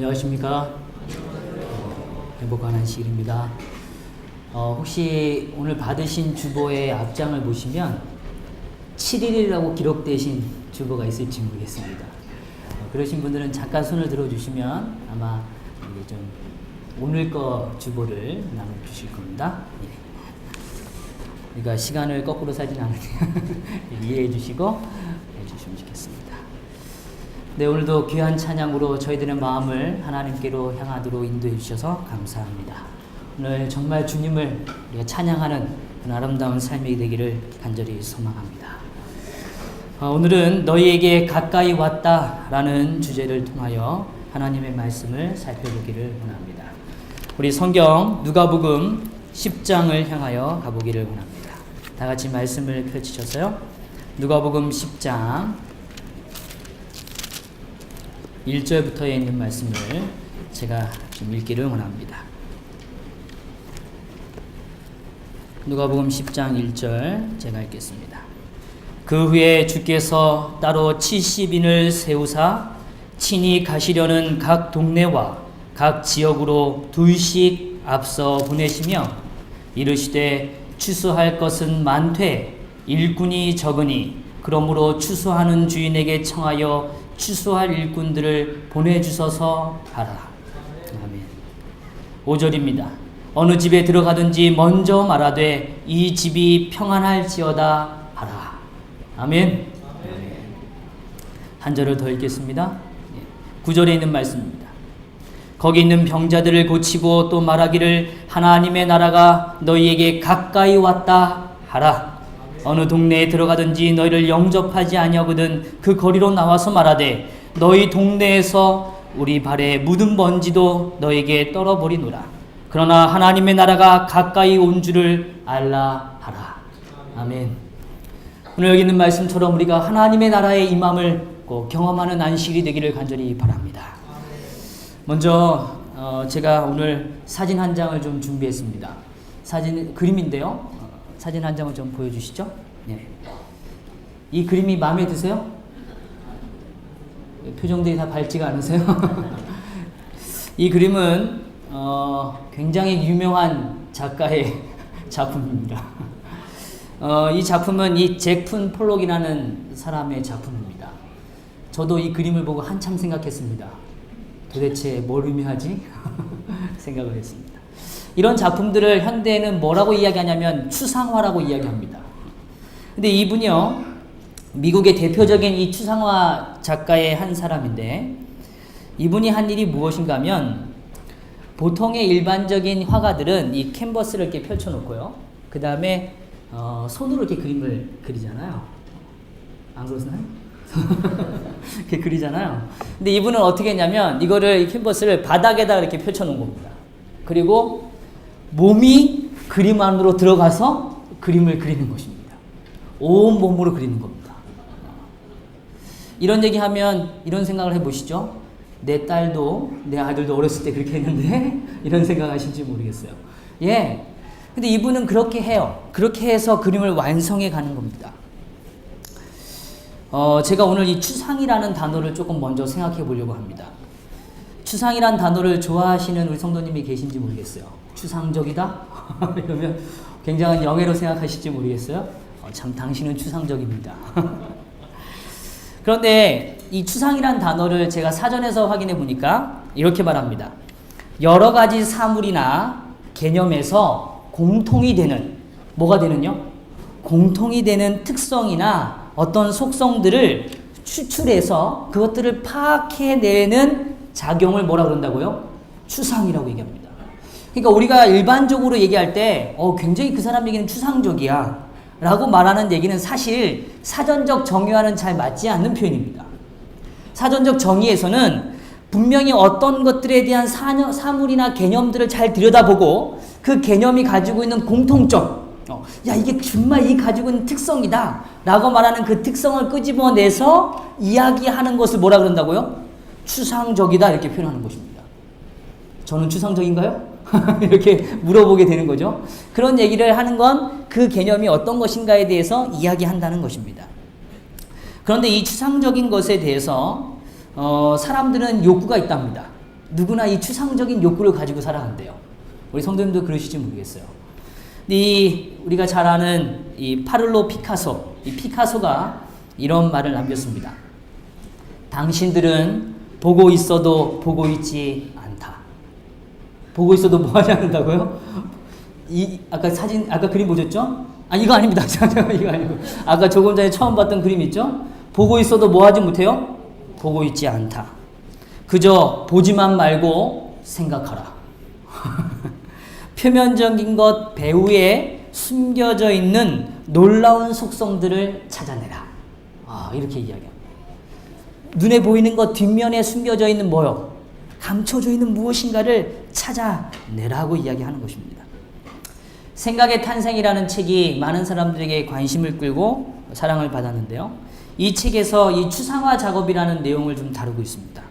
안녕하십니까. 행복한 한식일입니다. 혹시 오늘 받으신 주보의 앞장을 보시면 7일이라고 기록되신 주보가 있을지 모르겠습니다. 그러신 분들은 잠깐 손을 들어주시면 아마 이게 좀 오늘 거 주보를 나눠주실 겁니다. 그러니까 시간을 거꾸로 사진 않으니까 이해해 주시고 해주시면 좋겠습니다. 네, 오늘도 귀한 찬양으로 저희들의 마음을 하나님께로 향하도록 인도해 주셔서 감사합니다. 오늘 정말 주님을 우리가 찬양하는 그런 아름다운 삶이 되기를 간절히 소망합니다. 오늘은 너희에게 가까이 왔다라는 주제를 통하여 하나님의 말씀을 살펴보기를 원합니다. 우리 성경 누가복음 10장을 향하여 가보기를 원합니다. 다 같이 말씀을 펼치셔서요. 누가복음 10장 1절부터에 있는 말씀을 제가 좀 읽기를 원합니다. 누가복음 10장 1절 제가 읽겠습니다. 그 후에 주께서 따로 70인을 세우사 친히 가시려는 각 동네와 각 지역으로 둘씩 앞서 보내시며 이르시되 추수할 것은 많되 일꾼이 적으니 그러므로 추수하는 주인에게 청하여 추수할 일꾼들을 보내주소서 하라. 아멘. 5절입니다. 어느 집에 들어가든지 먼저 말하되 이 집이 평안할지어다 하라. 아멘. 한 절을 더 읽겠습니다. 9절에 있는 말씀입니다. 거기 있는 병자들을 고치고 또 말하기를 하나님의 나라가 너희에게 가까이 왔다 하라. 어느 동네에 들어가든지 너희를 영접하지 아니하거든 그 거리로 나와서 말하되 너희 동네에서 우리 발에 묻은 먼지도 너에게 떨어버리노라. 그러나 하나님의 나라가 가까이 온 줄을 알라 하라. 아멘. 오늘 여기 있는 말씀처럼 우리가 하나님의 나라의 임함을 꼭 경험하는 안식일이 되기를 간절히 바랍니다. 먼저 제가 오늘 사진 한 장을 좀 준비했습니다. 그림인데요. 사진 한 장을 좀 보여주시죠. 네. 이 그림이 마음에 드세요? 표정들이 다 밝지가 않으세요? 이 그림은 굉장히 유명한 작가의 작품입니다. 이 작품은 이 잭 폴록이라는 사람의 작품입니다. 저도 이 그림을 보고 한참 생각했습니다. 도대체 뭘 의미하지? 생각을 했습니다. 이런 작품들을 현대에는 뭐라고 이야기하냐면 추상화라고 이야기합니다. 근데 이분이요, 미국의 대표적인 이 추상화 작가의 한 사람인데 이분이 한 일이 무엇인가 하면 보통의 일반적인 화가들은 이 캔버스를 이렇게 펼쳐놓고요. 그 다음에 손으로 이렇게 그림을 그리잖아요. 안 그러시나요? 이렇게 그리잖아요. 근데 이분은 어떻게 했냐면 이거를 이 캔버스를 바닥에다 이렇게 펼쳐놓은 겁니다. 그리고 몸이 그림 안으로 들어가서 그림을 그리는 것입니다. 온 몸으로 그리는 겁니다. 이런 얘기하면 이런 생각을 해보시죠. 내 딸도 내 아들도 어렸을 때 그렇게 했는데 이런 생각하실지 모르겠어요. 예. 근데 이분은 그렇게 해요. 그렇게 해서 그림을 완성해 가는 겁니다. 제가 오늘 이 추상이라는 단어를 조금 먼저 생각해 보려고 합니다. 추상이란 단어를 좋아하시는 우리 성도님이 계신지 모르겠어요. 추상적이다? 이러면 굉장한 영예로 생각하실지 모르겠어요. 참 당신은 추상적입니다. 그런데 이 추상이란 단어를 제가 사전에서 확인해 보니까 이렇게 말합니다. 여러 가지 사물이나 개념에서 공통이 되는, 뭐가 되는요? 공통이 되는 특성이나 어떤 속성들을 추출해서 그것들을 파악해내는 작용을 뭐라 그런다고요? 추상이라고 얘기합니다. 그러니까 우리가 일반적으로 얘기할 때 굉장히 그 사람 얘기는 추상적이야 라고 말하는 얘기는 사실 사전적 정의와는 잘 맞지 않는 표현입니다. 사전적 정의에서는 분명히 어떤 것들에 대한 사물이나 개념들을 잘 들여다보고 그 개념이 가지고 있는 공통점, 야 이게 정말 이 가지고 있는 특성이다 라고 말하는 그 특성을 끄집어내서 이야기하는 것을 뭐라 그런다고요? 추상적이다 이렇게 표현하는 것입니다. 저는 추상적인가요? 이렇게 물어보게 되는 거죠. 그런 얘기를 하는 건 그 개념이 어떤 것인가에 대해서 이야기한다는 것입니다. 그런데 이 추상적인 것에 대해서 사람들은 욕구가 있답니다. 누구나 이 추상적인 욕구를 가지고 살아간대요. 우리 성도님도 그러실지 모르겠어요. 우리가 잘 아는 이 파블로 피카소, 이 피카소가 이런 말을 남겼습니다. 당신들은 보고 있어도 보고 있지 않다. 보고 있어도 뭐 하지 않는다고요? 아까 그림 보셨죠? 이거 아닙니다. 이거 아니고. 아까 조금 전에 처음 봤던 그림 있죠? 보고 있어도 뭐 하지 못해요? 보고 있지 않다. 그저 보지만 말고 생각하라. 표면적인 것 배후에 숨겨져 있는 놀라운 속성들을 찾아내라. 이렇게 이야기합니다. 눈에 보이는 것 뒷면에 숨겨져 있는 뭐요? 감춰져 있는 무엇인가를 찾아내라고 이야기하는 것입니다. 생각의 탄생이라는 책이 많은 사람들에게 관심을 끌고 사랑을 받았는데요. 이 책에서 이 추상화 작업이라는 내용을 좀 다루고 있습니다.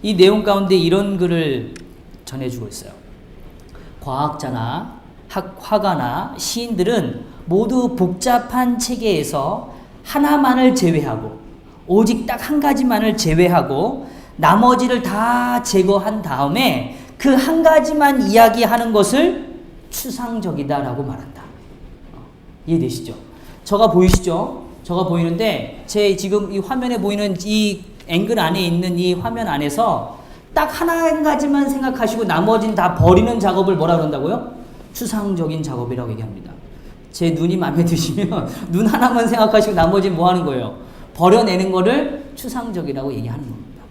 이 내용 가운데 이런 글을 전해주고 있어요. 과학자나 화가나 시인들은 모두 복잡한 체계에서 하나만을 제외하고 오직 딱 한 가지만을 제외하고 나머지를 다 제거한 다음에 그 한 가지만 이야기하는 것을 추상적이다라고 말한다. 이해되시죠? 저가 보이시죠? 저가 보이는데 제 지금 이 화면에 보이는 이 앵글 안에 있는 이 화면 안에서 딱 한 가지만 생각하시고 나머지는 다 버리는 작업을 뭐라 그런다고요? 추상적인 작업이라고 얘기합니다. 제 눈이 마음에 드시면 눈 하나만 생각하시고 나머지는 뭐 하는 거예요? 버려내는 거를 추상적이라고 얘기하는 겁니다.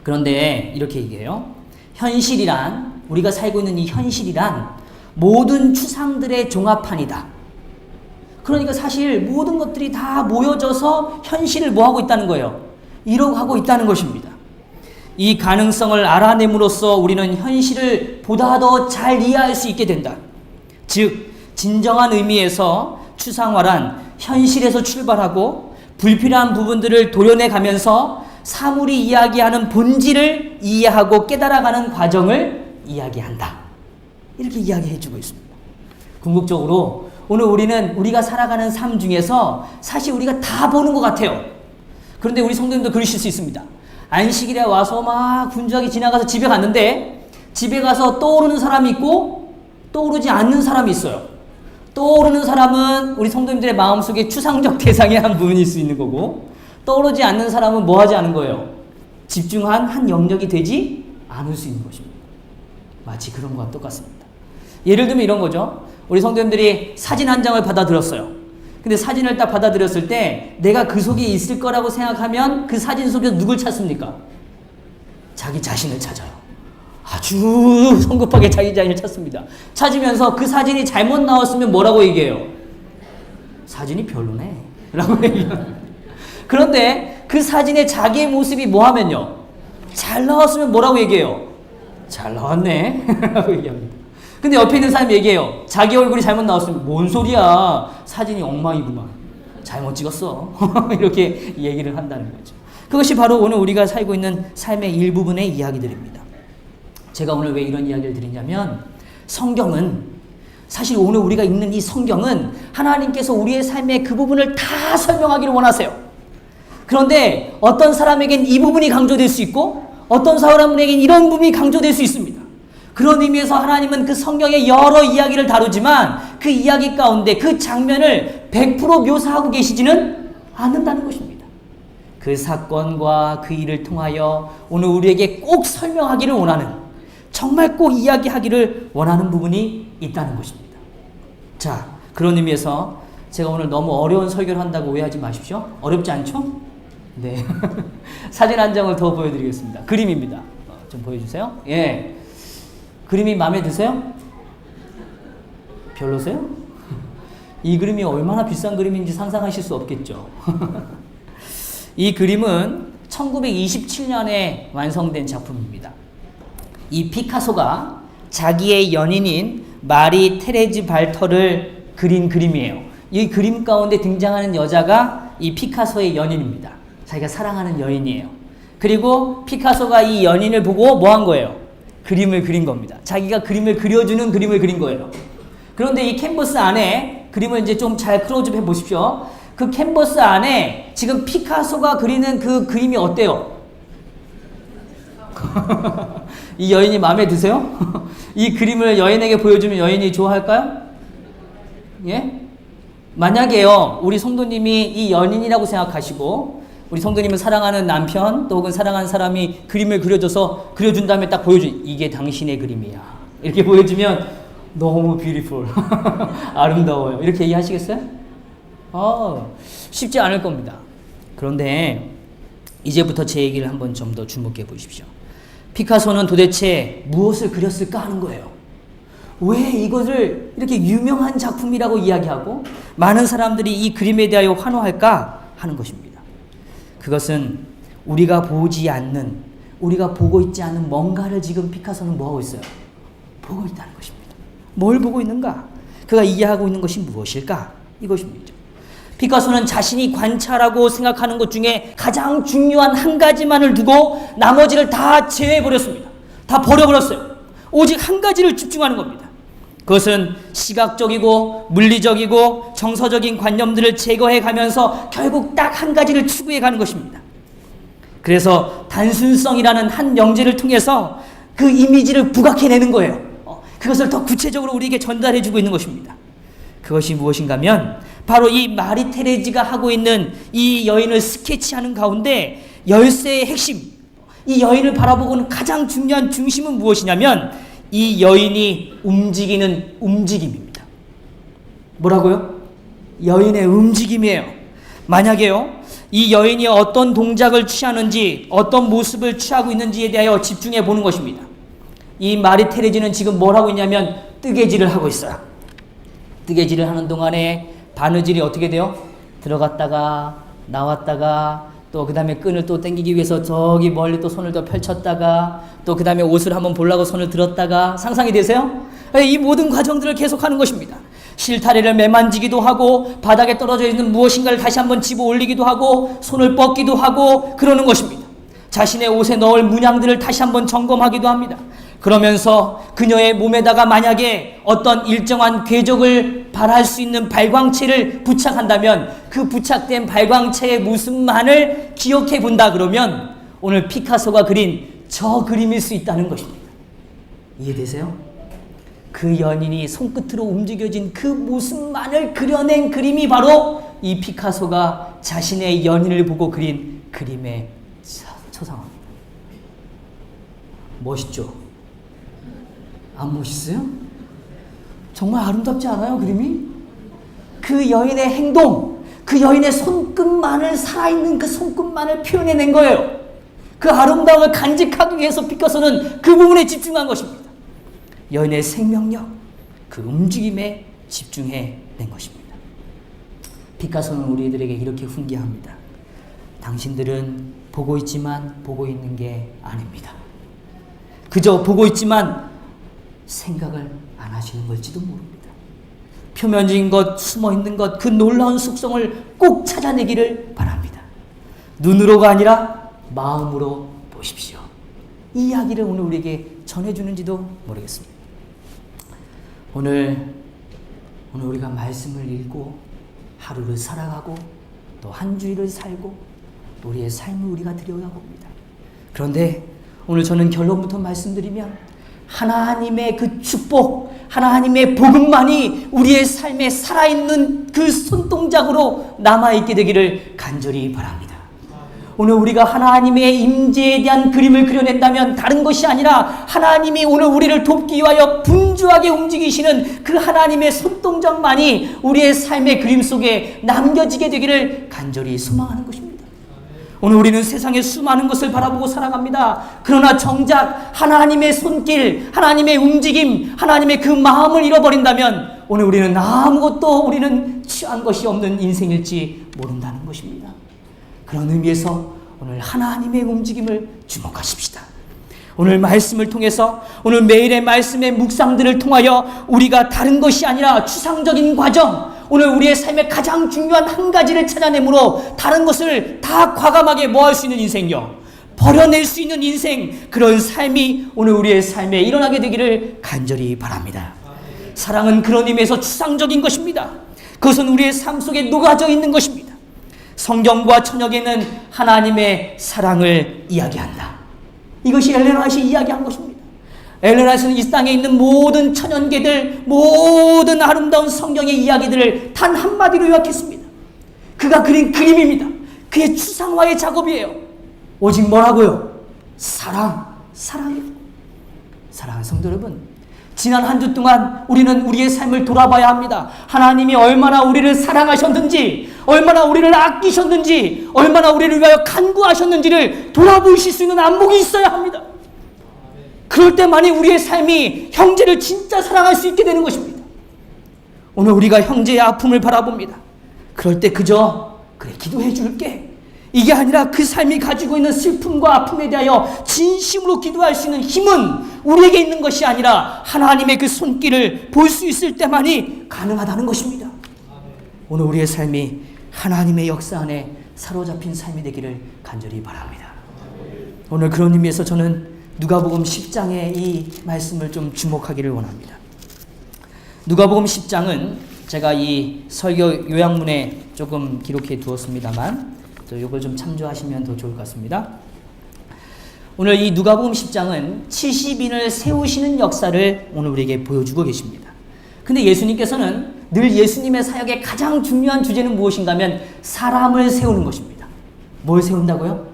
그런데 이렇게 얘기해요. 현실이란, 우리가 살고 있는 이 현실이란 모든 추상들의 종합판이다. 그러니까 사실 모든 것들이 다 모여져서 현실을 뭐 하고 있다는 거예요? 이뤄가고 있다는 것입니다. 이 가능성을 알아냄으로써 우리는 현실을 보다 더 잘 이해할 수 있게 된다. 즉, 진정한 의미에서 추상화란 현실에서 출발하고 불필요한 부분들을 도려내 가면서 사물이 이야기하는 본질을 이해하고 깨달아가는 과정을 이야기한다. 이렇게 이야기해주고 있습니다. 궁극적으로 오늘 우리가 살아가는 삶 중에서 사실 우리가 다 보는 것 같아요. 그런데 우리 성도님도 그러실 수 있습니다. 안식일에 와서 막 분주하게 지나가서 집에 갔는데 집에 가서 떠오르는 사람이 있고 떠오르지 않는 사람이 있어요. 떠오르는 사람은 우리 성도님들의 마음속에 추상적 대상의 한 부분일 수 있는 거고 떠오르지 않는 사람은 뭐 하지 않은 거예요? 집중한 한 영역이 되지 않을 수 있는 것입니다. 마치 그런 것과 똑같습니다. 예를 들면 이런 거죠. 우리 성도님들이 사진 한 장을 받아들였어요. 근데 사진을 딱 받아들였을 때 내가 그 속에 있을 거라고 생각하면 그 사진 속에서 누굴 찾습니까? 자기 자신을 찾아요. 아주 성급하게 자기 자신을 찾습니다. 찾으면서 그 사진이 잘못 나왔으면 뭐라고 얘기해요? 사진이 별로네 라고 얘기합니다. 그런데 그 사진에 자기의 모습이 뭐 하면요? 잘 나왔으면 뭐라고 얘기해요? 잘 나왔네 라고 얘기합니다. 근데 옆에 있는 사람이 얘기해요. 자기 얼굴이 잘못 나왔으면 뭔 소리야? 사진이 엉망이구만. 잘못 찍었어. 이렇게 얘기를 한다는 거죠. 그것이 바로 오늘 우리가 살고 있는 삶의 일부분의 이야기들입니다. 제가 오늘 왜 이런 이야기를 드리냐면 성경은 사실 오늘 우리가 읽는 이 성경은 하나님께서 우리의 삶의 그 부분을 다 설명하기를 원하세요. 그런데 어떤 사람에겐 이 부분이 강조될 수 있고 어떤 사람에겐 이런 부분이 강조될 수 있습니다. 그런 의미에서 하나님은 그 성경의 여러 이야기를 다루지만 그 이야기 가운데 그 장면을 100% 묘사하고 계시지는 않는다는 것입니다. 그 사건과 그 일을 통하여 오늘 우리에게 꼭 설명하기를 원하는, 정말 꼭 이야기하기를 원하는 부분이 있다는 것입니다. 자, 그런 의미에서 제가 오늘 너무 어려운 설교를 한다고 오해하지 마십시오. 어렵지 않죠? 네. 사진 한 장을 더 보여드리겠습니다. 그림입니다. 좀 보여주세요. 예. 그림이 마음에 드세요? 별로세요? 이 그림이 얼마나 비싼 그림인지 상상하실 수 없겠죠. 이 그림은 1927년에 완성된 작품입니다. 이 피카소가 자기의 연인인 마리 테레즈 발터를 그린 그림이에요. 이 그림 가운데 등장하는 여자가 이 피카소의 연인입니다. 자기가 사랑하는 여인이에요. 그리고 피카소가 이 연인을 보고 뭐 한 거예요? 그림을 그린 겁니다. 자기가 그림을 그려주는 그림을 그린 거예요. 그런데 이 캔버스 안에 그림을 이제 좀 잘 클로즈업 해 보십시오. 그 캔버스 안에 지금 피카소가 그리는 그 그림이 어때요? 이 여인이 마음에 드세요? 이 그림을 여인에게 보여주면 여인이 좋아할까요? 예? 만약에요, 우리 성도님이 이 연인이라고 생각하시고 우리 성도님을 사랑하는 남편 또 혹은 사랑하는 사람이 그림을 그려줘서 그려준 다음에 딱 이게 당신의 그림이야 이렇게 보여주면 너무 뷰티풀 아름다워요 이렇게 얘기하시겠어요? 쉽지 않을 겁니다. 그런데 이제부터 제 얘기를 한번 좀 더 주목해 보십시오. 피카소는 도대체 무엇을 그렸을까 하는 거예요. 왜 이것을 이렇게 유명한 작품이라고 이야기하고 많은 사람들이 이 그림에 대하여 환호할까 하는 것입니다. 그것은 우리가 보지 않는, 우리가 보고 있지 않는 뭔가를 지금 피카소는 뭐하고 있어요? 보고 있다는 것입니다. 뭘 보고 있는가? 그가 이해하고 있는 것이 무엇일까? 이것입니다. 피카소는 자신이 관찰하고 생각하는 것 중에 가장 중요한 한 가지만을 두고 나머지를 다 제외해버렸습니다. 다 버려버렸어요. 오직 한 가지를 집중하는 겁니다. 그것은 시각적이고 물리적이고 정서적인 관념들을 제거해 가면서 결국 딱 한 가지를 추구해 가는 것입니다. 그래서 단순성이라는 한 명제를 통해서 그 이미지를 부각해내는 거예요. 그것을 더 구체적으로 우리에게 전달해 주고 있는 것입니다. 그것이 무엇인가 하면 바로 이 마리 테레지가 하고 있는 이 여인을 스케치하는 가운데 열쇠의 핵심, 이 여인을 바라보고는 가장 중요한 중심은 무엇이냐면 이 여인이 움직이는 움직임입니다. 뭐라고요? 여인의 움직임이에요. 만약에요, 이 여인이 어떤 동작을 취하는지, 어떤 모습을 취하고 있는지에 대하여 집중해 보는 것입니다. 이 마리 테레지는 지금 뭘 하고 있냐면 뜨개질을 하고 있어요. 뜨개질을 하는 동안에 바느질이 어떻게 돼요? 들어갔다가 나왔다가 또 그 다음에 끈을 또 당기기 위해서 저기 멀리 또 손을 더 펼쳤다가 또 그 다음에 옷을 한번 보려고 손을 들었다가 상상이 되세요? 이 모든 과정들을 계속하는 것입니다. 실타래를 매만지기도 하고 바닥에 떨어져 있는 무엇인가를 다시 한번 집어 올리기도 하고 손을 뻗기도 하고 그러는 것입니다. 자신의 옷에 넣을 문양들을 다시 한번 점검하기도 합니다. 그러면서 그녀의 몸에다가 만약에 어떤 일정한 궤적을 발할 수 있는 발광체를 부착한다면 그 부착된 발광체의 모습만을 기억해 본다 그러면 오늘 피카소가 그린 저 그림일 수 있다는 것입니다. 이해되세요? 그 연인이 손끝으로 움직여진 그 모습만을 그려낸 그림이 바로 이 피카소가 자신의 연인을 보고 그린 그림의 초상화입니다. 멋있죠? 안 멋있어요? 정말 아름답지 않아요, 그림이? 그 여인의 행동, 그 여인의 손끝만을, 살아있는 그 손끝만을 표현해낸 거예요. 그 아름다움을 간직하기 위해서 피카소는 그 부분에 집중한 것입니다. 여인의 생명력, 그 움직임에 집중해낸 것입니다. 피카소는 우리들에게 이렇게 훈계합니다. 당신들은 보고 있지만 보고 있는 게 아닙니다. 그저 보고 있지만 생각을 안 하시는 걸지도 모릅니다. 표면적인 것, 숨어있는 것, 그 놀라운 속성을 꼭 찾아내기를 바랍니다. 눈으로가 아니라 마음으로 보십시오. 이 이야기를 오늘 우리에게 전해주는지도 모르겠습니다. 오늘 우리가 말씀을 읽고 하루를 살아가고 또 한 주일을 살고 또 우리의 삶을 우리가 들여다봅니다. 그런데 오늘 저는 결론부터 말씀드리면 하나님의 그 축복, 하나님의 복음만이 우리의 삶에 살아있는 그 손동작으로 남아있게 되기를 간절히 바랍니다. 오늘 우리가 하나님의 임재에 대한 그림을 그려낸다면 다른 것이 아니라 하나님이 오늘 우리를 돕기 위하여 분주하게 움직이시는 그 하나님의 손동작만이 우리의 삶의 그림 속에 남겨지게 되기를 간절히 소망하는 것입니다. 오늘 우리는 세상의 수많은 것을 바라보고 살아갑니다. 그러나 정작 하나님의 손길, 하나님의 움직임, 하나님의 그 마음을 잃어버린다면 오늘 우리는 아무것도 우리는 취한 것이 없는 인생일지 모른다는 것입니다. 그런 의미에서 오늘 하나님의 움직임을 주목하십시다. 오늘 말씀을 통해서 오늘 매일의 말씀의 묵상들을 통하여 우리가 다른 것이 아니라 추상적인 과정, 오늘 우리의 삶의 가장 중요한 한 가지를 찾아내므로 다른 것을 다 과감하게 뭐할 수 있는 인생이요, 버려낼 수 있는 인생, 그런 삶이 오늘 우리의 삶에 일어나게 되기를 간절히 바랍니다. 사랑은 그런 의미에서 추상적인 것입니다. 그것은 우리의 삶 속에 녹아져 있는 것입니다. 성경과 천역에는 하나님의 사랑을 이야기한다. 이것이 엘렌 화이트이 이야기한 것입니다. 엘렌 화이트는 이 땅에 있는 모든 천연계들, 모든 아름다운 성경의 이야기들을 단 한마디로 요약했습니다. 그가 그린 그림입니다. 그의 추상화의 작업이에요. 오직 뭐라고요? 사랑이에요. 사랑하는 성도 여러분, 지난 한 주 동안 우리는 우리의 삶을 돌아봐야 합니다. 하나님이 얼마나 우리를 사랑하셨는지, 얼마나 우리를 아끼셨는지, 얼마나 우리를 위하여 간구하셨는지를 돌아보실 수 있는 안목이 있어야 합니다. 그럴 때만이 우리의 삶이 형제를 진짜 사랑할 수 있게 되는 것입니다. 오늘 우리가 형제의 아픔을 바라봅니다. 그럴 때 그저 그래 기도해 줄게, 이게 아니라 그 삶이 가지고 있는 슬픔과 아픔에 대하여 진심으로 기도할 수 있는 힘은 우리에게 있는 것이 아니라 하나님의 그 손길을 볼 수 있을 때만이 가능하다는 것입니다. 오늘 우리의 삶이 하나님의 역사 안에 사로잡힌 삶이 되기를 간절히 바랍니다. 오늘 그런 의미에서 저는 누가복음 10장의 이 말씀을 좀 주목하기를 원합니다. 누가복음 10장은 제가 이 설교 요약문에 조금 기록해 두었습니다만 이걸 좀 참조하시면 더 좋을 것 같습니다. 오늘 이 누가복음 10장은 70인을 세우시는 역사를 오늘 우리에게 보여주고 계십니다. 근데 예수님께서는 늘 예수님의 사역의 가장 중요한 주제는 무엇인가 하면 사람을 세우는 것입니다. 뭘 세운다고요?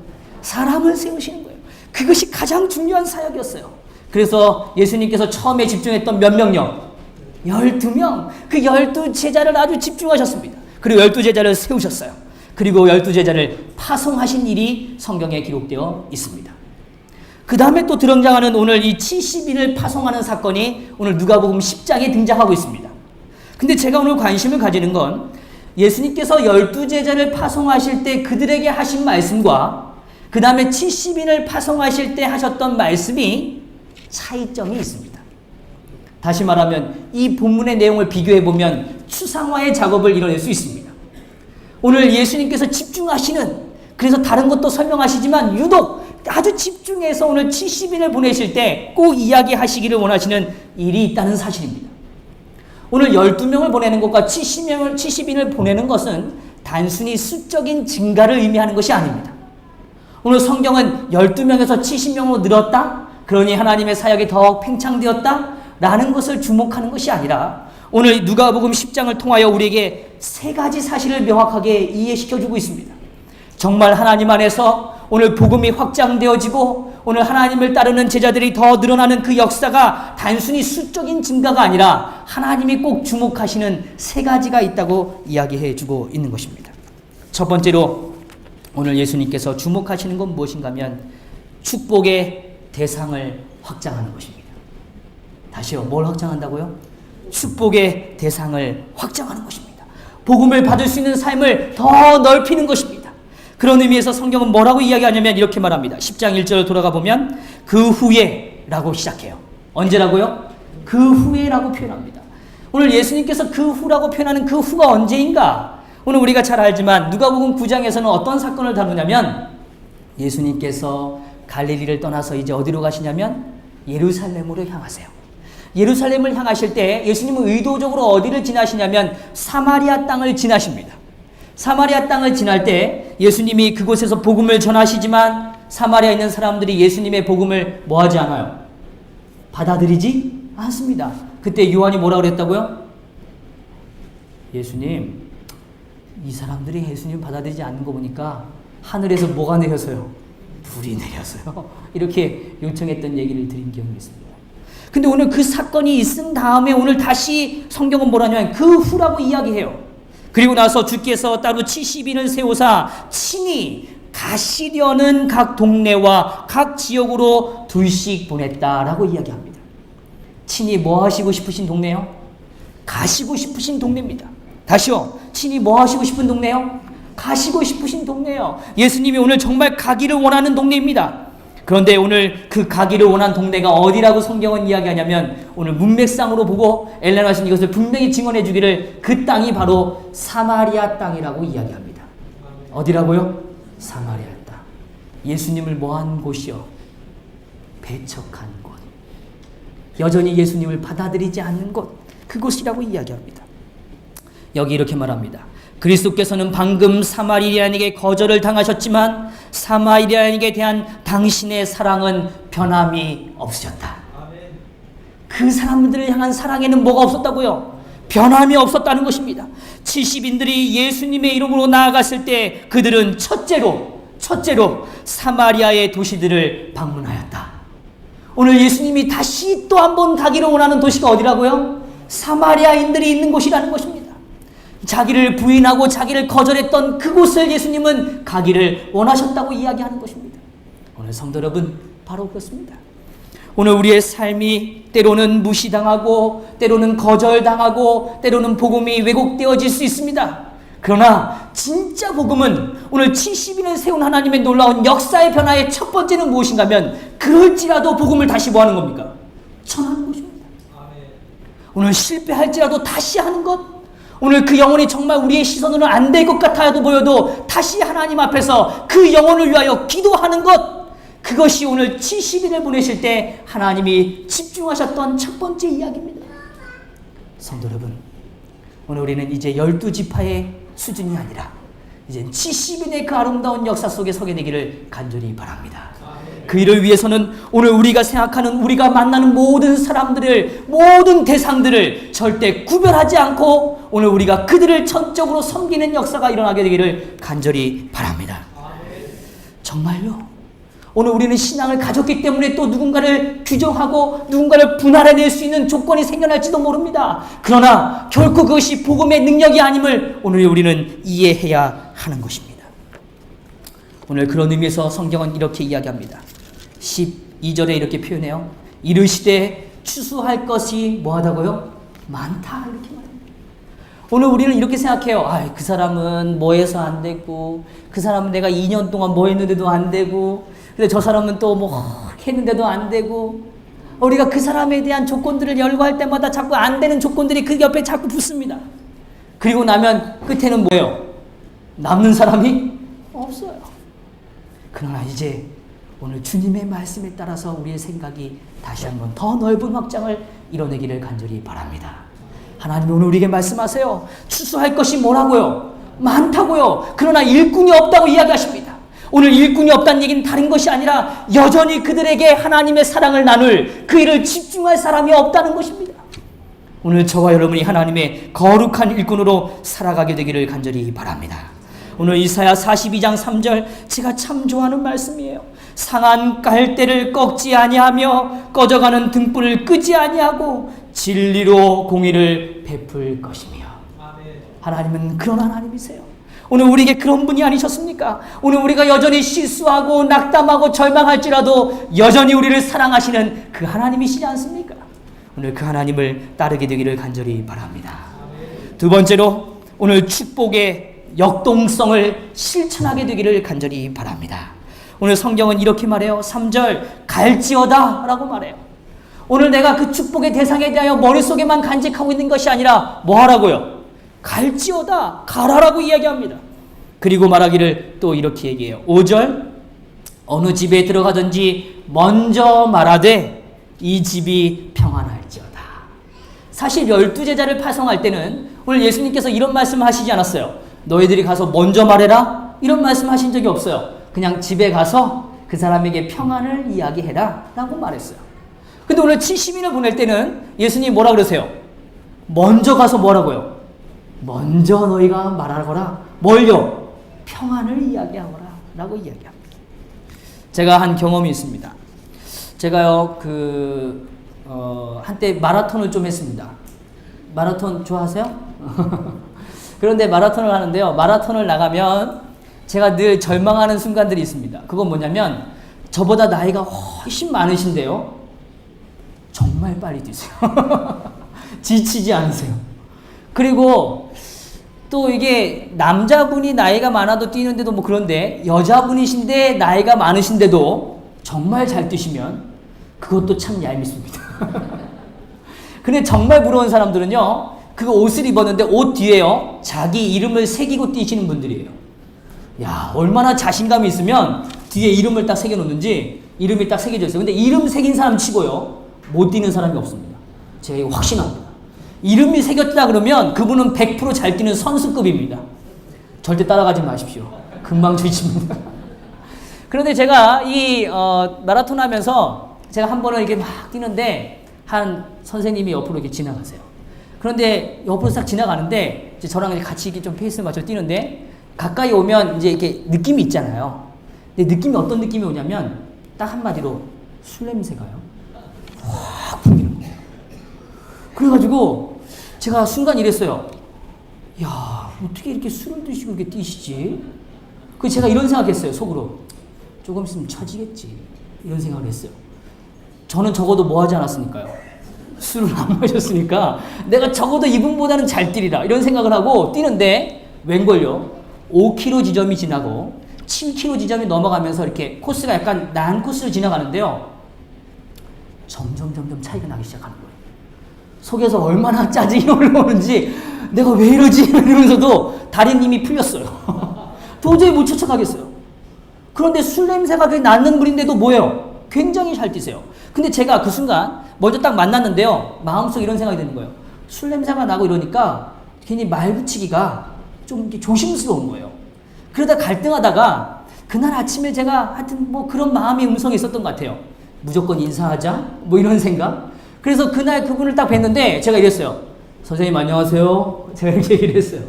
사람을 세우시는 거예요. 그것이 가장 중요한 사역이었어요. 그래서 예수님께서 처음에 집중했던 몇 명요? 12명. 그 12제자를 아주 집중하셨습니다. 그리고 12제자를 세우셨어요. 그리고 12제자를 파송하신 일이 성경에 기록되어 있습니다. 그 다음에 또 등장하는 오늘 이 70인을 파송하는 사건이 오늘 누가복음 10장에 등장하고 있습니다. 근데 제가 오늘 관심을 가지는 건 예수님께서 12제자를 파송하실 때 그들에게 하신 말씀과 그 다음에 70인을 파송하실 때 하셨던 말씀이 차이점이 있습니다. 다시 말하면 이 본문의 내용을 비교해보면 추상화의 작업을 이뤄낼 수 있습니다. 오늘 예수님께서 집중하시는, 그래서 다른 것도 설명하시지만 유독 아주 집중해서 오늘 70인을 보내실 때 꼭 이야기하시기를 원하시는 일이 있다는 사실입니다. 오늘 12명을 보내는 것과 70인을 보내는 것은 단순히 수적인 증가를 의미하는 것이 아닙니다. 오늘 성경은 12명에서 70명으로 늘었다? 그러니 하나님의 사역이 더욱 팽창되었다? 라는 것을 주목하는 것이 아니라 오늘 누가복음 10장을 통하여 우리에게 세 가지 사실을 명확하게 이해시켜주고 있습니다. 정말 하나님 안에서 오늘 복음이 확장되어지고 오늘 하나님을 따르는 제자들이 더 늘어나는 그 역사가 단순히 수적인 증가가 아니라 하나님이 꼭 주목하시는 세 가지가 있다고 이야기해주고 있는 것입니다. 첫 번째로 오늘 예수님께서 주목하시는 건 무엇인가 하면 축복의 대상을 확장하는 것입니다. 다시요, 뭘 확장한다고요? 축복의 대상을 확장하는 것입니다. 복음을 받을 수 있는 삶을 더 넓히는 것입니다. 그런 의미에서 성경은 뭐라고 이야기하냐면 이렇게 말합니다. 10장 1절을 돌아가 보면 그 후에 라고 시작해요. 언제라고요? 그 후에 라고 표현합니다. 오늘 예수님께서 그 후라고 표현하는 그 후가 언제인가? 오늘 우리가 잘 알지만 누가복음 9장에서는 어떤 사건을 다루냐면 예수님께서 갈릴리를 떠나서 이제 어디로 가시냐면 예루살렘으로 향하세요. 예루살렘을 향하실 때 예수님은 의도적으로 어디를 지나시냐면 사마리아 땅을 지나십니다. 사마리아 땅을 지날 때 예수님이 그곳에서 복음을 전하시지만 사마리아에 있는 사람들이 예수님의 복음을 뭐하지 않아요? 받아들이지 않습니다. 그때 요한이 뭐라 그랬다고요? 예수님, 이 사람들이 예수님 받아들이지 않는 거 보니까 하늘에서 뭐가 내려서요? 불이 내려서요. 이렇게 요청했던 얘기를 드린 기억이 있습니다. 근데 오늘 그 사건이 있은 다음에 오늘 다시 성경은 뭐라냐면 그 후라고 이야기해요. 그리고 나서 주께서 따로 70인을 세우사 친히 가시려는 각 동네와 각 지역으로 둘씩 보냈다라고 이야기합니다. 친히 뭐 하시고 싶으신 동네요? 가시고 싶으신 동네입니다. 다시요. 친히 뭐 하시고 싶은 동네요? 가시고 싶으신 동네요. 예수님이 오늘 정말 가기를 원하는 동네입니다. 그런데 오늘 그 가기를 원한 동네가 어디라고 성경은 이야기하냐면 오늘 문맥상으로 보고 엘렌 화이트는 이것을 분명히 증언해 주기를 그 땅이 바로 사마리아 땅이라고 이야기합니다. 어디라고요? 사마리아 땅. 예수님을 뭐한 곳이요? 배척한 곳. 여전히 예수님을 받아들이지 않는 곳. 그곳이라고 이야기합니다. 여기 이렇게 말합니다. 그리스도께서는 방금 사마리아인에게 거절을 당하셨지만 사마리아인에게 대한 당신의 사랑은 변함이 없으셨다. 그 사람들을 향한 사랑에는 뭐가 없었다고요? 변함이 없었다는 것입니다. 70인들이 예수님의 이름으로 나아갔을 때 그들은 첫째로 사마리아의 도시들을 방문하였다. 오늘 예수님이 다시 또 한 번 가기를 원하는 도시가 어디라고요? 사마리아인들이 있는 곳이라는 것입니다. 자기를 부인하고 자기를 거절했던 그곳을 예수님은 가기를 원하셨다고 이야기하는 것입니다. 오늘 성도 여러분, 바로 그렇습니다. 오늘 우리의 삶이 때로는 무시당하고 때로는 거절당하고 때로는 복음이 왜곡되어질 수 있습니다. 그러나 진짜 복음은 오늘 70인을 세운 하나님의 놀라운 역사의 변화의 첫 번째는 무엇인가 하면 그럴지라도 복음을 다시 뭐 하는 겁니까? 전하는 것입니다. 오늘 실패할지라도 다시 하는 것, 오늘 그 영혼이 정말 우리의 시선으로는 안 될 것 같아도 보여도 다시 하나님 앞에서 그 영혼을 위하여 기도하는 것, 그것이 오늘 70인을 보내실 때 하나님이 집중하셨던 첫 번째 이야기입니다. 성도 여러분, 오늘 우리는 이제 12지파의 수준이 아니라 이제 70인의 그 아름다운 역사 속에 서게 되기를 간절히 바랍니다. 그 일을 위해서는 오늘 우리가 생각하는, 우리가 만나는 모든 사람들을, 모든 대상들을 절대 구별하지 않고 오늘 우리가 그들을 전적으로 섬기는 역사가 일어나게 되기를 간절히 바랍니다. 정말요? 오늘 우리는 신앙을 가졌기 때문에 또 누군가를 규정하고 누군가를 분할해낼 수 있는 조건이 생겨날지도 모릅니다. 그러나 결코 그것이 복음의 능력이 아님을 오늘 우리는 이해해야 하는 것입니다. 오늘 그런 의미에서 성경은 이렇게 이야기합니다. 12절에 이렇게 표현해요. 이르시되 추수할 것이 뭐하다고요? 많다, 이렇게 말합니다. 오늘 우리는 이렇게 생각해요. 그 사람은 뭐 해서 안 되고, 그 사람은 내가 2년 동안 뭐 했는데도 안 되고, 근데 저 사람은 또 뭐 했는데도 안 되고, 우리가 그 사람에 대한 조건들을 열거할 때마다 자꾸 안 되는 조건들이 그 옆에 자꾸 붙습니다. 그리고 나면 끝에는 뭐예요? 남는 사람이 없어요. 그러나 이제 오늘 주님의 말씀에 따라서 우리의 생각이 다시 한번 더 넓은 확장을 이뤄내기를 간절히 바랍니다. 하나님 오늘 우리에게 말씀하세요. 추수할 것이 뭐라고요? 많다고요. 그러나 일꾼이 없다고 이야기하십니다. 오늘 일꾼이 없다는 얘기는 다른 것이 아니라 여전히 그들에게 하나님의 사랑을 나눌 그 일을 집중할 사람이 없다는 것입니다. 오늘 저와 여러분이 하나님의 거룩한 일꾼으로 살아가게 되기를 간절히 바랍니다. 오늘 이사야 42장 3절 제가 참 좋아하는 말씀이에요. 상한 갈대를 꺾지 아니하며 꺼져가는 등불을 끄지 아니하고 진리로 공의를 베풀 것이며. 하나님은 그런 하나님이세요. 오늘 우리에게 그런 분이 아니셨습니까? 오늘 우리가 여전히 실수하고 낙담하고 절망할지라도 여전히 우리를 사랑하시는 그 하나님이시지 않습니까? 오늘 그 하나님을 따르게 되기를 간절히 바랍니다. 두 번째로 오늘 축복의 역동성을 실천하게 되기를 간절히 바랍니다. 오늘 성경은 이렇게 말해요. 3절 갈지어다 라고 말해요. 오늘 내가 그 축복의 대상에 대하여 머릿속에만 간직하고 있는 것이 아니라 뭐 하라고요? 갈지어다, 가라라고 이야기합니다. 그리고 말하기를 또 이렇게 얘기해요. 5절 어느 집에 들어가든지 먼저 말하되 이 집이 평안할지어다. 사실 12제자를 파송할 때는 오늘 예수님께서 이런 말씀을 하시지 않았어요. 너희들이 가서 먼저 말해라, 이런 말씀 하신 적이 없어요. 그냥 집에 가서 그 사람에게 평안을 이야기해라 라고 말했어요. 근데 오늘 70인을 보낼 때는 예수님이 뭐라 그러세요? 먼저 가서 뭐라고요? 먼저 너희가 말하거라. 뭘요? 평안을 이야기하거라 라고 이야기합니다. 제가 한 경험이 있습니다. 제가요 한때 마라톤을 좀 했습니다. 마라톤 좋아하세요? 그런데 마라톤을 하는데요, 마라톤을 나가면 제가 늘 절망하는 순간들이 있습니다. 그건 뭐냐면 저보다 나이가 훨씬 많으신데요, 정말 빨리 뛰세요. 지치지 않으세요. 그리고 또 이게 남자분이 나이가 많아도 뛰는데도 뭐 그런데 여자분이신데 나이가 많으신데도 정말 잘 뛰시면 그것도 참 얄밉습니다. 근데 정말 부러운 사람들은요, 그 옷을 입었는데 옷 뒤에요 자기 이름을 새기고 뛰시는 분들이에요. 야, 얼마나 자신감이 있으면 뒤에 이름을 딱 새겨놓는지. 이름이 딱 새겨져 있어요. 근데 이름 새긴 사람 치고요 못 뛰는 사람이 없습니다. 제가 이거 확신합니다. 이름이 새겼다 그러면 그분은 100% 잘 뛰는 선수급입니다. 절대 따라가지 마십시오. 금방 지칩니다. 그런데 제가 이 마라톤 하면서 제가 한 번은 이렇게 막 뛰는데 한 선생님이 옆으로 이렇게 지나가세요. 그런데 옆으로 싹 지나가는데 이제 저랑 이제 같이 이렇게 좀 페이스를 맞춰 뛰는데 가까이 오면 이제 이렇게 느낌이 있잖아요. 근데 느낌이 어떤 느낌이 오냐면 딱 한마디로 술 냄새가요. 확 풍기는 거예요. 그래가지고 제가 순간 이랬어요. 야, 어떻게 이렇게 술을 드시고 이렇게 뛰시지? 그 제가 이런 생각했어요, 속으로. 조금 있으면 처지겠지. 이런 생각을 했어요. 저는 적어도 뭐 하지 않았으니까요. 술을 안 마셨으니까 내가 적어도 이분보다는 잘 뛰리라 이런 생각을 하고 뛰는데 웬걸요? 5km 지점이 지나고 7km 지점이 넘어가면서 이렇게 코스가 약간 난 코스를 지나가는데요. 점점 차이가 나기 시작하는 거예요. 속에서 얼마나 짜증이 올라오는지 내가 왜 이러지? 이러면서도 다리님이 풀렸어요. 도저히 못 쫓아가겠어요. 그런데 술 냄새가 그게 나는 분인데도 뭐예요? 굉장히 잘 뛰세요. 근데 제가 그 순간 먼저 딱 만났는데요. 마음속에 이런 생각이 드는 거예요. 술 냄새가 나고 이러니까 괜히 말 붙이기가 좀 조심스러운 거예요. 그러다 갈등하다가 그날 아침에 제가 하여튼 뭐 그런 마음의 음성이 있었던 것 같아요. 무조건 인사하자? 뭐 이런 생각? 그래서 그날 그분을 딱 뵀는데 제가 이랬어요. 선생님 안녕하세요. 제가 이렇게 얘기를 했어요.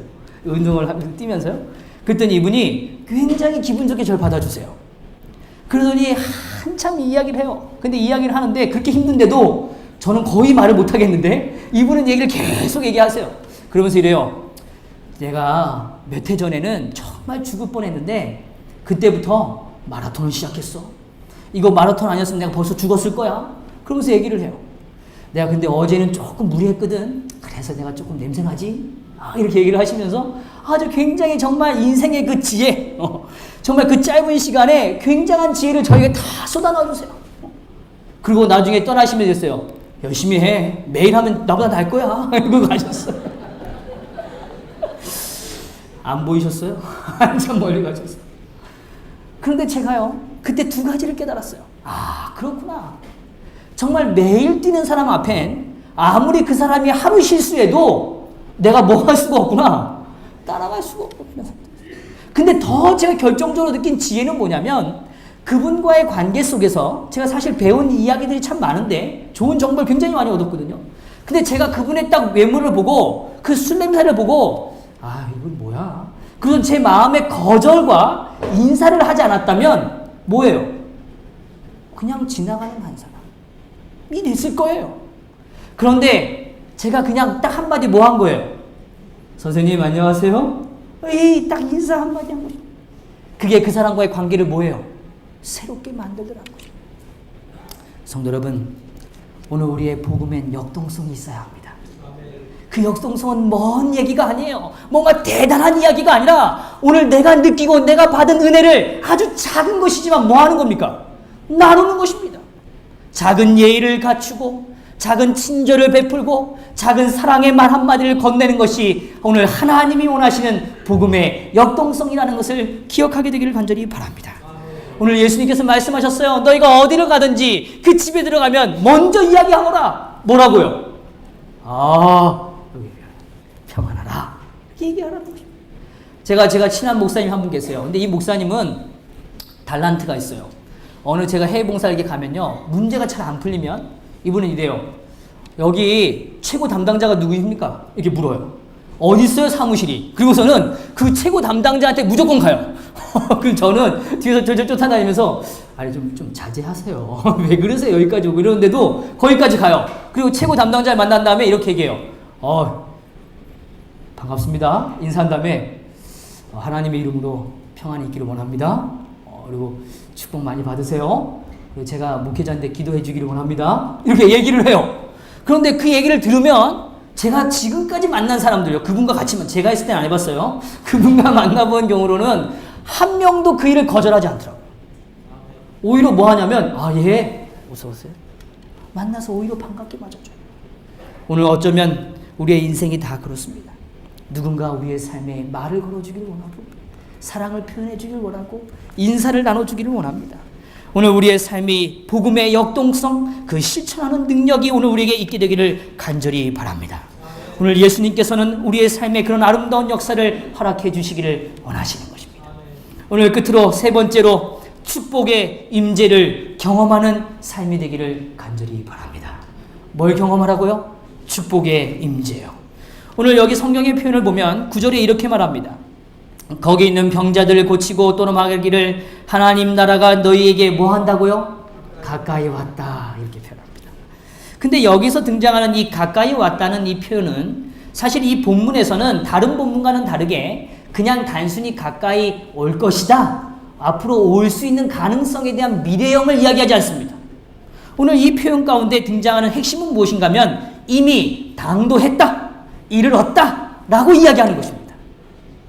운동을 뛰면서요. 그랬더니 이분이 굉장히 기분 좋게 저를 받아주세요. 그러더니 한참 이야기를 해요. 근데 이야기를 하는데 그렇게 힘든데도 저는 거의 말을 못하겠는데 이분은 얘기를 계속 얘기하세요. 그러면서 이래요. 내가 몇 해 전에는 정말 죽을 뻔했는데 그때부터 마라톤을 시작했어. 이거 마라톤 아니었으면 내가 벌써 죽었을 거야. 그러면서 얘기를 해요. 내가 근데 어제는 조금 무리했거든. 그래서 내가 조금 냄새나지? 이렇게 얘기를 하시면서 아주 굉장히 정말 인생의 그 지혜, 정말 그 짧은 시간에 굉장한 지혜를 저에게 다 쏟아넣어주세요. 그리고 나중에 떠나시면 됐어요. 열심히 해. 매일 하면 나보다 나을 거야. 이러고 가셨어요. 안 보이셨어요? 한참 멀리 가셨어요. 그런데 제가요, 그때 두 가지를 깨달았어요. 아, 그렇구나. 정말 매일 뛰는 사람 앞엔 아무리 그 사람이 하루 실수해도 내가 뭐 할 수가 없구나. 따라갈 수가 없구나. 근데 더 제가 결정적으로 느낀 지혜는 뭐냐면 그분과의 관계 속에서 제가 사실 배운 이야기들이 참 많은데 좋은 정보를 굉장히 많이 얻었거든요. 근데 제가 그분의 딱 외모를 보고 그 술 냄새를 보고 아, 이건 뭐야? 그래서 제 마음의 거절과 인사를 하지 않았다면 뭐예요? 그냥 지나가는 한 사람이 됐을 거예요. 그런데 제가 그냥 딱 한마디 뭐 한 거예요? 선생님 안녕하세요? 딱 인사 한마디 한 거죠. 그게 그 사람과의 관계를 뭐예요? 새롭게 만들더라는 거죠. 성도 여러분, 오늘 우리의 복음엔 역동성이 있어야 합니다. 그 역동성은 먼 얘기가 아니에요. 뭔가 대단한 이야기가 아니라 오늘 내가 느끼고 내가 받은 은혜를 아주 작은 것이지만 뭐 하는 겁니까? 나누는 것입니다. 작은 예의를 갖추고 작은 친절을 베풀고 작은 사랑의 말 한마디를 건네는 것이 오늘 하나님이 원하시는 복음의 역동성이라는 것을 기억하게 되기를 간절히 바랍니다. 오늘 예수님께서 말씀하셨어요. 너희가 어디를 가든지 그 집에 들어가면 먼저 이야기하거라. 뭐라고요? 여기 평안하라. 얘기하라는 거죠. 제가 친한 목사님 한 분 계세요. 근데 이 목사님은 달란트가 있어요. 어느 제가 해외 봉사를 이렇게 가면요. 문제가 잘 안 풀리면 이분은 이래요. 여기 최고 담당자가 누구십니까? 이렇게 물어요. 어디 있어요 사무실이? 그리고서는 그 최고 담당자한테 무조건 가요. 그럼 저는 뒤에서 저 쫓아다니면서 아니 좀 자제하세요. 왜 그러세요? 여기까지 오고 이러는데도 거기까지 가요. 그리고 최고 담당자를 만난 다음에 이렇게 얘기해요. 반갑습니다. 인사한 다음에 하나님의 이름으로 평안이 있기를 원합니다. 그리고 축복 많이 받으세요. 그리고 제가 목회자인데 기도해 주기를 원합니다. 이렇게 얘기를 해요. 그런데 그 얘기를 들으면 제가 지금까지 만난 사람들요. 그분과 같이 제가 있을 때는 안 해봤어요. 그분과 만나본 경우로는 한 명도 그 일을 거절하지 않더라고요. 오히려 뭐 하냐면 예 어서 오세요. 만나서 오히려 반갑게 맞아줘요. 오늘 어쩌면 우리의 인생이 다 그렇습니다. 누군가 우리의 삶에 말을 걸어주기를 원하고 사랑을 표현해주기를 원하고 인사를 나눠주기를 원합니다. 오늘 우리의 삶이 복음의 역동성, 그 실천하는 능력이 오늘 우리에게 있게 되기를 간절히 바랍니다. 오늘 예수님께서는 우리의 삶에 그런 아름다운 역사를 허락해 주시기를 원하시는 것입니다. 오늘 끝으로 세 번째로 축복의 임재를 경험하는 삶이 되기를 간절히 바랍니다. 뭘 경험하라고요? 축복의 임재요. 오늘 여기 성경의 표현을 보면 9절에 이렇게 말합니다. 거기 있는 병자들을 고치고 또는 말하기를 하나님 나라가 너희에게 뭐 한다고요? 가까이 왔다, 이렇게 표현합니다. 근데 여기서 등장하는 이 가까이 왔다는 이 표현은 사실 이 본문에서는 다른 본문과는 다르게 그냥 단순히 가까이 올 것이다, 앞으로 올 수 있는 가능성에 대한 미래형을 이야기하지 않습니다. 오늘 이 표현 가운데 등장하는 핵심은 무엇인가 하면 이미 당도했다, 이르렀다 라고 이야기하는 것입니다.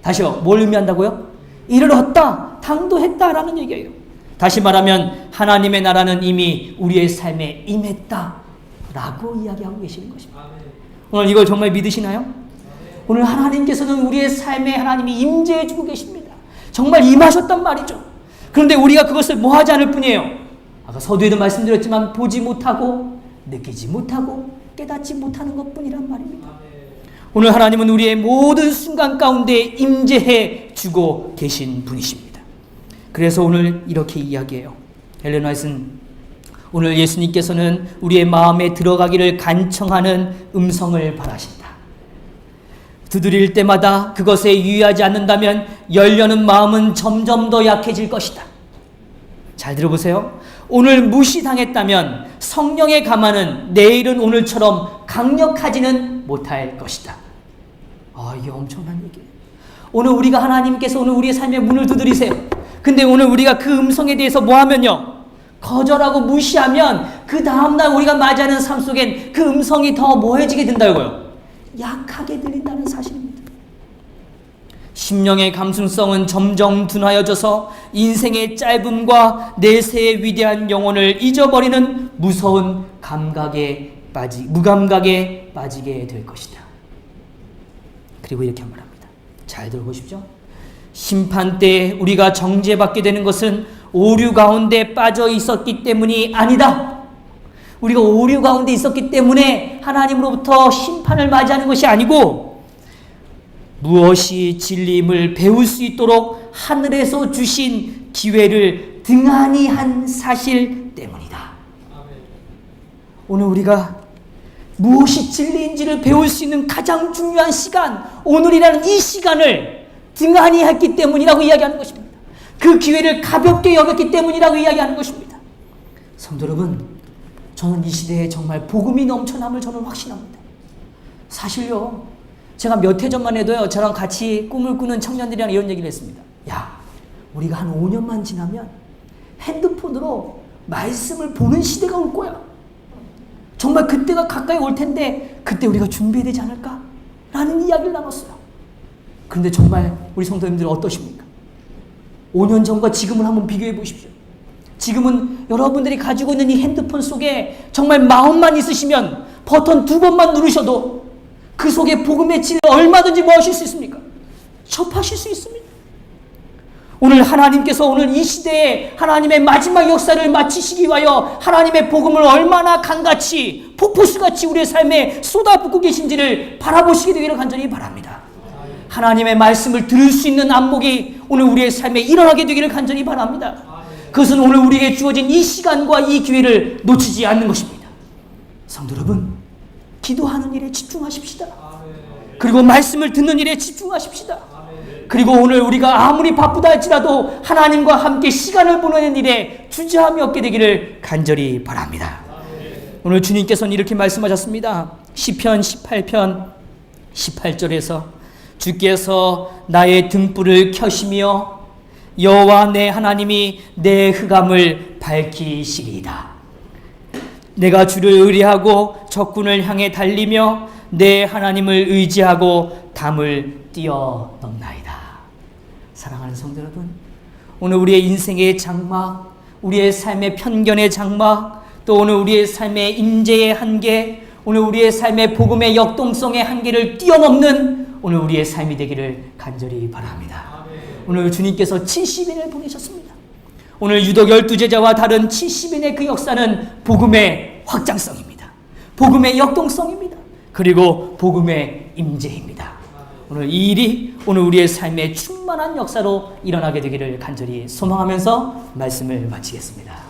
다시요, 뭘 의미한다고요? 이르렀다, 당도했다 라는 얘기예요. 다시 말하면 하나님의 나라는 이미 우리의 삶에 임했다 라고 이야기하고 계시는 것입니다. 오늘 이걸 정말 믿으시나요? 오늘 하나님께서는 우리의 삶에 하나님이 임재해 주고 계십니다. 정말 임하셨단 말이죠. 그런데 우리가 그것을 뭐하지 않을 뿐이에요. 아까 서두에도 말씀드렸지만 보지 못하고 느끼지 못하고 깨닫지 못하는 것뿐이란 말입니다. 오늘 하나님은 우리의 모든 순간 가운데 임재해 주고 계신 분이십니다. 그래서 오늘 이렇게 이야기해요. 엘렌 화이트는 오늘 예수님께서는 우리의 마음에 들어가기를 간청하는 음성을 바라신다. 두드릴 때마다 그것에 유의하지 않는다면 열려는 마음은 점점 더 약해질 것이다. 잘 들어보세요. 오늘 무시당했다면 성령의 감화는 내일은 오늘처럼 강력하지는 못할 것이다. 이게 엄청난 얘기예요. 오늘 우리가 하나님께서 오늘 우리의 삶의 문을 두드리세요. 근데 오늘 우리가 그 음성에 대해서 뭐 하면요? 거절하고 무시하면 그 다음날 우리가 맞이하는 삶 속엔 그 음성이 더 뭐해지게 된다고요? 약하게 들린다는 사실입니다. 심령의 감수성은 점점 둔하여져서 인생의 짧음과 내세의 위대한 영혼을 잊어버리는 무서운 무감각에 빠지게 될 것이다. 그리고 이렇게 말합니다. 잘 들어보십시오. 심판 때 우리가 정죄받게 되는 것은 오류 가운데 빠져 있었기 때문이 아니다. 우리가 오류 가운데 있었기 때문에 하나님으로부터 심판을 맞이하는 것이 아니고 무엇이 진리임을 배울 수 있도록 하늘에서 주신 기회를 등한히 한 사실 때문이다. 오늘 우리가 무엇이 진리인지를 배울 수 있는 가장 중요한 시간, 오늘이라는 이 시간을 등한히 했기 때문이라고 이야기하는 것입니다. 그 기회를 가볍게 여겼기 때문이라고 이야기하는 것입니다. 성도 여러분, 저는 이 시대에 정말 복음이 넘쳐남을 저는 확신합니다. 사실요, 제가 몇 해 전만 해도요, 저랑 같이 꿈을 꾸는 청년들이랑 이런 얘기를 했습니다. 야, 우리가 한 5년만 지나면 핸드폰으로 말씀을 보는 시대가 올 거야. 정말 그때가 가까이 올 텐데 그때 우리가 준비해야 되지 않을까? 라는 이야기를 나눴어요. 그런데 정말 우리 성도님들 어떠십니까? 5년 전과 지금을 한번 비교해 보십시오. 지금은 여러분들이 가지고 있는 이 핸드폰 속에 정말 마음만 있으시면 버튼 2번만 누르셔도 그 속에 복음의 진리를 얼마든지 뭐 하실 수 있습니까? 접하실 수 있습니다. 오늘 하나님께서 오늘 이 시대에 하나님의 마지막 역사를 마치시기 위하여 하나님의 복음을 얼마나 강같이 폭포수같이 우리의 삶에 쏟아붓고 계신지를 바라보시게 되기를 간절히 바랍니다. 하나님의 말씀을 들을 수 있는 안목이 오늘 우리의 삶에 일어나게 되기를 간절히 바랍니다. 그것은 오늘 우리에게 주어진 이 시간과 이 기회를 놓치지 않는 것입니다. 성도 여러분, 기도하는 일에 집중하십시다. 그리고 말씀을 듣는 일에 집중하십시다. 그리고 오늘 우리가 아무리 바쁘다 할지라도 하나님과 함께 시간을 보내는 일에 주저함이 없게 되기를 간절히 바랍니다. 오늘 주님께서는 이렇게 말씀하셨습니다. 시편 18편 18절에서 주께서 나의 등불을 켜시며 여호와 내 하나님이 내 흑암을 밝히시리이다. 내가 주를 의뢰하고 적군을 향해 달리며 내 하나님을 의지하고 담을 뛰어넘나이다. 사랑하는 성도 여러분, 오늘 우리의 인생의 장막, 우리의 삶의 편견의 장막, 또 오늘 우리의 삶의 임재의 한계, 오늘 우리의 삶의 복음의 역동성의 한계를 뛰어넘는 오늘 우리의 삶이 되기를 간절히 바랍니다. 오늘 주님께서 70인을 보내셨습니다. 오늘 유독 12제자와 다른 70인의 그 역사는 복음의 확장성입니다. 복음의 역동성입니다. 그리고 복음의 임재입니다. 오늘 이 일이 오늘 우리의 삶에 충만한 역사로 일어나게 되기를 간절히 소망하면서 말씀을 마치겠습니다.